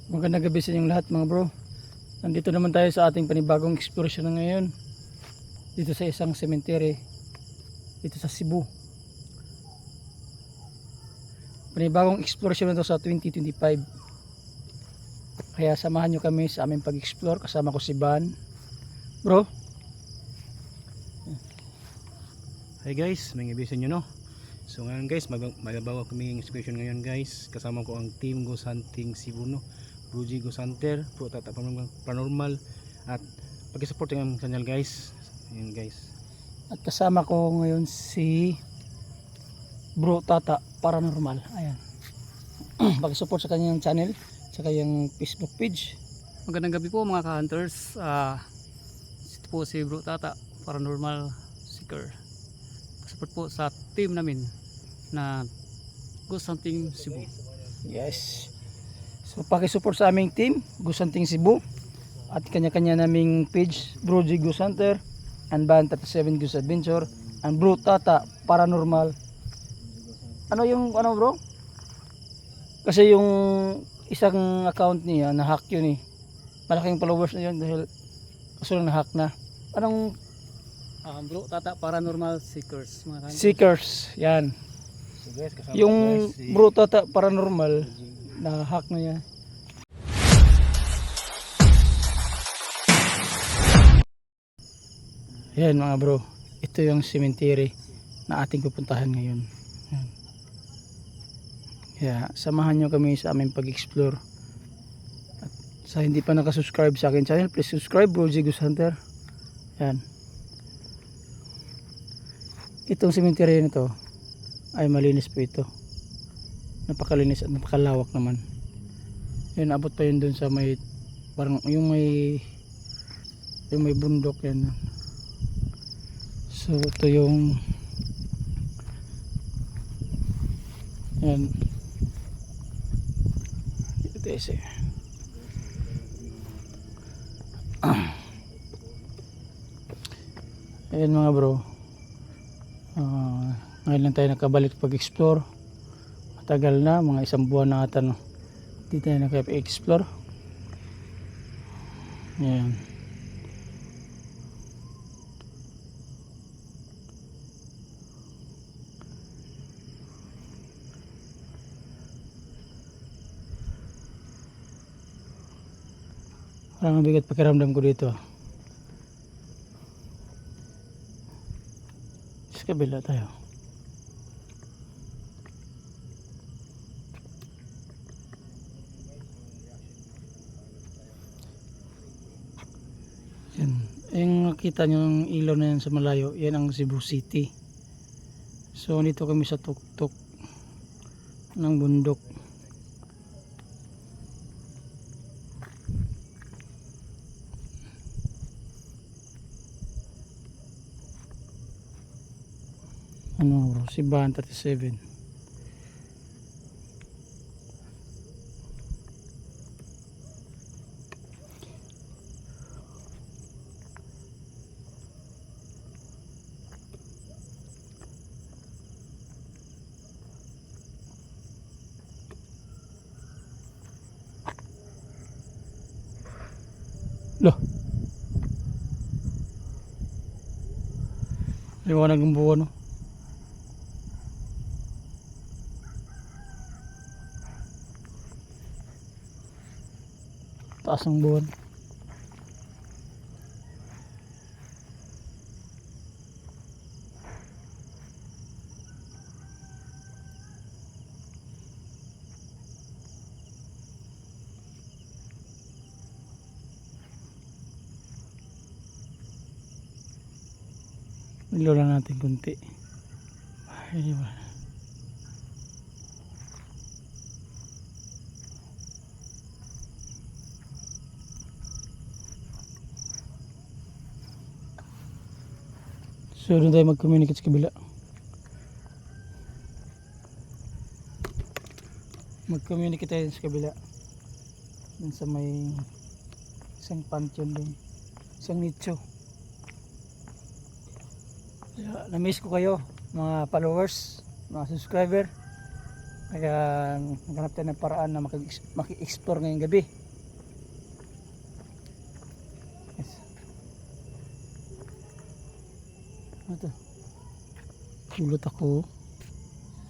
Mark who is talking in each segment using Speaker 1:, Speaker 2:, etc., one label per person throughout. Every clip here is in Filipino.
Speaker 1: Magandang gabi sa inyong lahat mga bro. Nandito naman tayo sa ating panibagong exploration na ngayon. Dito sa isang cemetery. Dito sa Cebu. Panibagong exploration na to sa 2025. Kaya samahan nyo kami sa aming pag-explore. Kasama ko si Van. Bro.
Speaker 2: Hi guys, may ibisan nyo no. So ngayon guys, magabawa kami ng excursion ngayon guys. Kasama ko ang team Ghost Hunting Cebu no. Bruji Ghost Hunter, Pro Tata Paranormal at pag-support ng channel guys. Ayan guys.
Speaker 1: At kasama ko ngayon si Bro Tata Paranormal. Ayan. Pag-support sa kanyang channel, sa kanyang Facebook page.
Speaker 3: Magandang gabi po mga ka-hunters. Ito po si Bro Tata Paranormal Seeker. Support po sa team namin na Ghost Hunting Cebu.
Speaker 1: Yes. So paki-support sa aming team, Ghost Hunting Cebu, at kanya-kanya naming page, Bro G Ghost Hunter, and Van 37 Ghost Adventure, and Bro Tata Paranormal. Ano bro? Kasi yung isang account niya na-hack yun eh. Malaking followers na yun dahil kaso lang na-hack na. Anong
Speaker 3: Bro Tata Paranormal Seekers mga ka-hunters.
Speaker 1: Seekers? Yan.
Speaker 2: So guys, kasama
Speaker 1: Yung
Speaker 2: ko guys, si
Speaker 1: Bro Tata Paranormal na-hack na yan. Yan mga bro, ito yung cemetery na ating pupuntahan ngayon. Yan. Kaya samahan nyo kami sa aming pag-explore. At sa hindi pa nakasubscribe sa akin channel, please subscribe, Bro G Ghost Hunter. Yan. Itong cemetery nito ay malinis po ito. Napakalinis at napakalawak naman. Yun, abot pa yun dun sa may parang yung may bundok yan. So ito yung yan ito is ayan mga bro, ngayon lang tayo nakabalik pag-explore. Matagal na, mga isang buwan na ata no, hindi tayo nakapag-explore. Ayan. Parang mabigat pakiramdam ko dito. Sa kabila tayo. Yan. Yung nakita nyo yung ilaw na yan sa malayo, yan ang Cebu City. So dito kami sa tuktok ng bundok. Ano bro, si Van 37. Loh, liwanag ng buwan no? Taas ng buwan. Ilaw lang natin kunti. Ay, diba? So doon tayo mag-communicate sa kabila. Mag-communicate tayo sa kabila. Doon sa may isang pantheon doon. Isang nicho. Na-miss ko kayo mga followers, mga subscriber. Kaya naghanap tayo ng paraan na maki-explore ngayong gabi. Yes. Ano to? Kulot ako.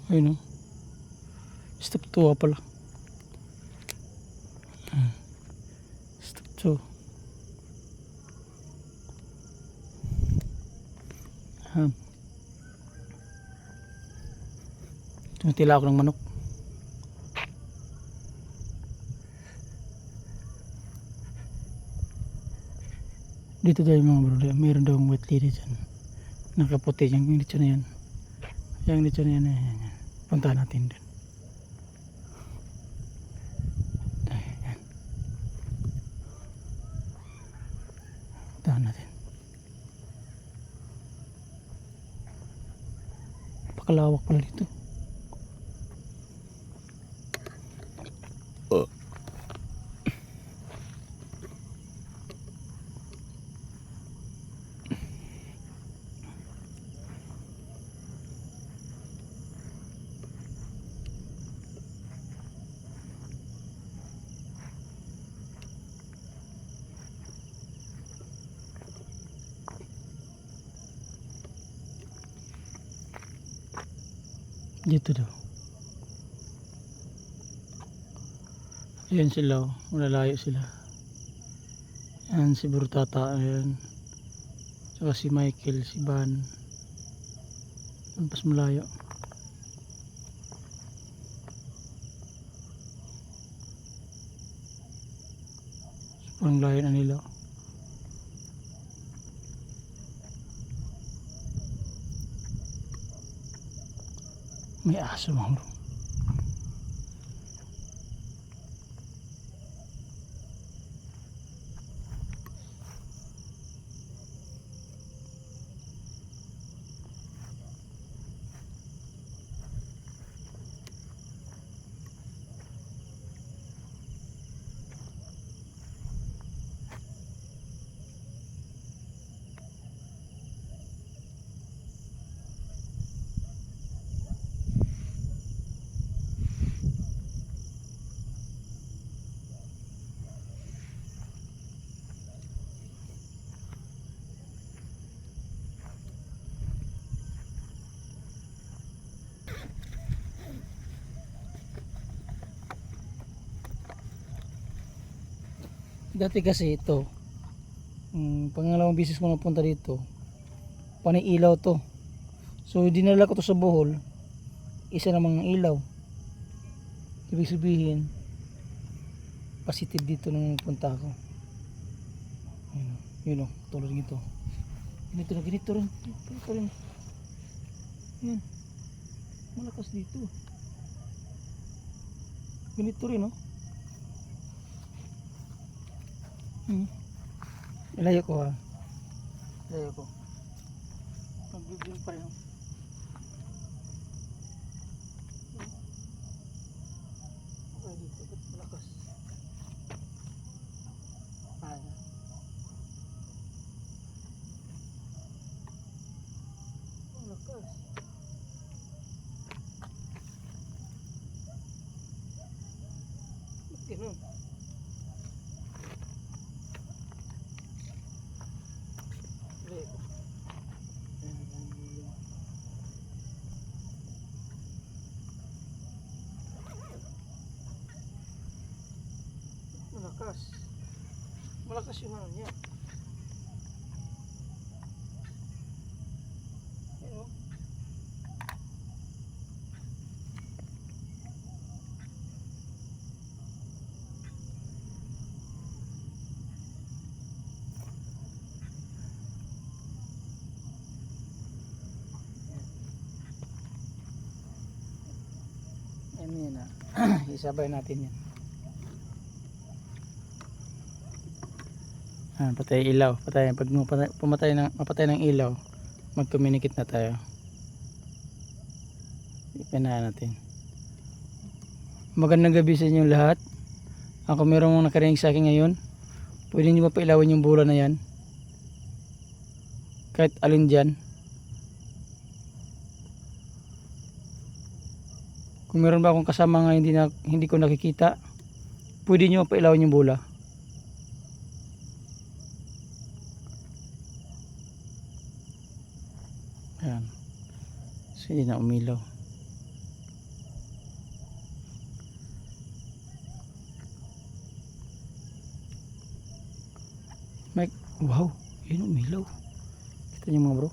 Speaker 1: Ayun o. Step 2 pala. Step 2. Tumitila ako ng manok. Dito tayo mga bro, mayroon daw white lady dyan. Nakaputi yung nicho na yan. Yung nicho na yan, yan. Puntahan natin din. Ayan. Puntahan natin. Pakalawak pala dito. Dito daw. Ayan sila, malalayo sila. Ayan si Burtata, ayan. Saka si Michael, si Van. Ayan pas malayo. Sobrang layo na nila. May aso mga bro. Dati kasi ito, pangalawang bisis ko napunta dito, paniilaw to. So dinala ko to sa Bohol, isa namang ilaw. Ibig sabihin, positive dito nung punta ko. Yun o, tulad nito. Ganito rin. Ganito rin. Yan. Malakas dito. Ganito rin o. Ilayo ko ha. Ilayo ko. Nagbibing pa rin. Okay dito. Ba't malakas? Ayan. Malakas. Ba't ganun? Malakas yung ano niya. Ayan o. Yan na. Isabay natin yan. Patay ilaw, pag mapatay ng ilaw, mag-communicate na tayo. Ipinahan natin. Magandang gabi sa inyo lahat. Ako merong nakarinig sa akin ngayon. Pwede nyo mapailawin yung bola na yan, kahit alin dyan. Kung meron ba akong kasama nga hindi ko nakikita, pwede nyo pailawin yung bola. Ayan. So, hindi na umilaw. Wow, yun umilaw. Kita nyo mga bro.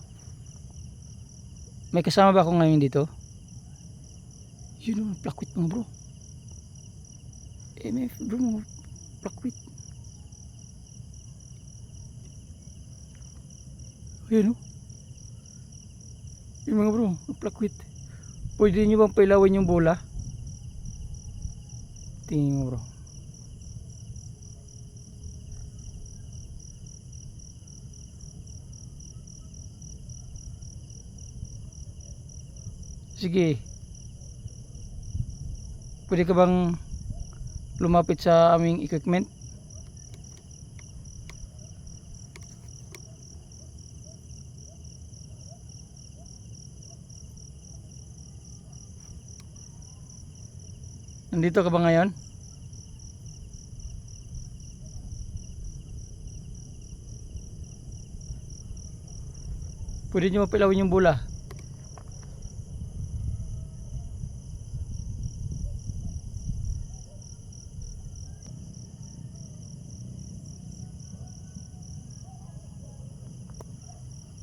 Speaker 1: May kasama ba ako ngayon dito? Yun o, plakwit mga bro. May bro mga plakwit. Ayun o. Yung mga bro, plakwit. Pwede nyo bang pailawin yung bola? Tingin mo bro. Sige. Pwede ka bang lumapit sa aming equipment? Nandito ka ba ngayon? Pwede nyo mapilawin yung bola.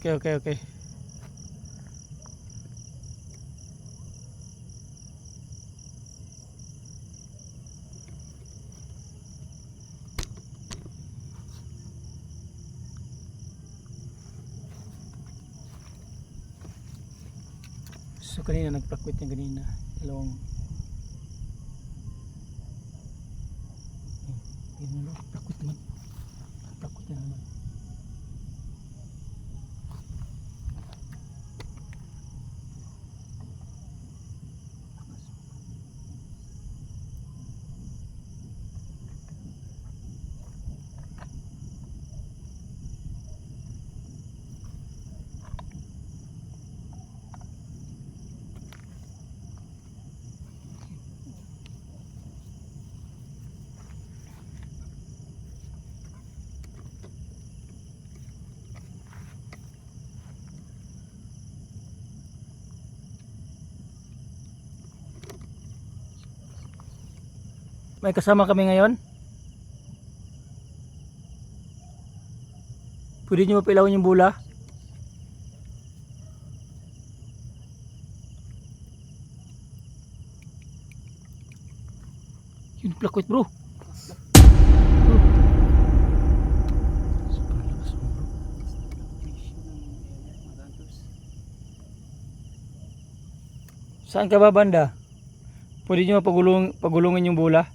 Speaker 1: Okay. So kanina nagplakwit niya kanina. Dalawang plakwit naman. Plakwit na naman. May kasama kami ngayon. Pwede nyo mapilawin yung bola. Yun plakwit bro. Sobrang lakas mo bro. Saan ka ba banda? Pwede nyo pagulungin yung bola.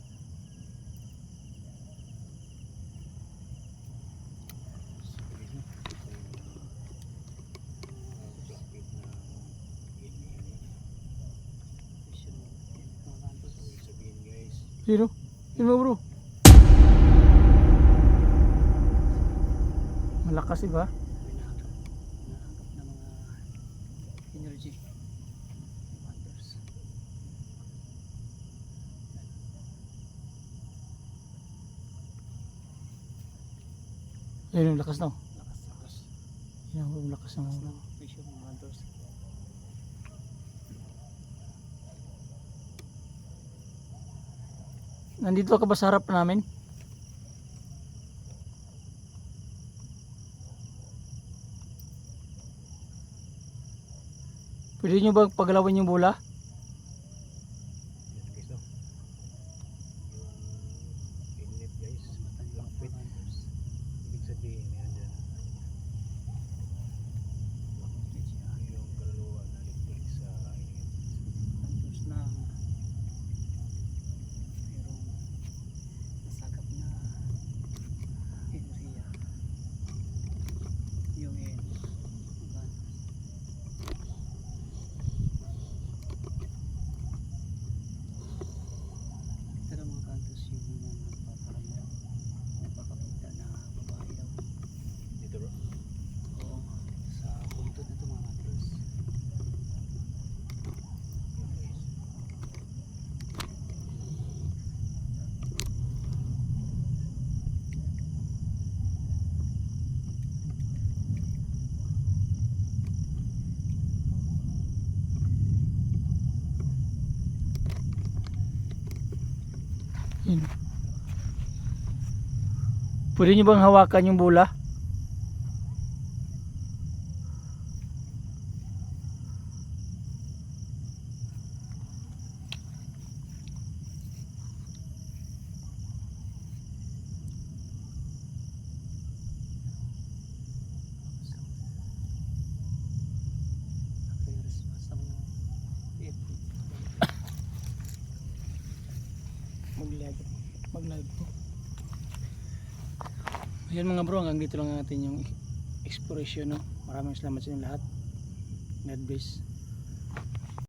Speaker 1: Yun mo bro. Malakas diba?
Speaker 3: Hinahanap na mga energy hunters.
Speaker 1: Yun, lakas na.
Speaker 3: Lakas.
Speaker 1: Yun, lakas na bro.
Speaker 3: Vision ng hunters.
Speaker 1: Nandito ka ba sa harap namin? Pwede nyo ba pagalawin yung bola?
Speaker 2: Yan guys no. Yung inlet guys, plakwit. Ibig sabihin yan dyan. Yung kaluluwa na ligtig sa init.
Speaker 3: Hunters na mayroong nasagap na enerhiya. Yung
Speaker 1: Yun. Pwede nyo bang hawakan yung bola? Mag-live po. Ayan mga bro, hanggang dito lang natin yung exploration, no? Maraming salamat sa inyo lahat. God bless.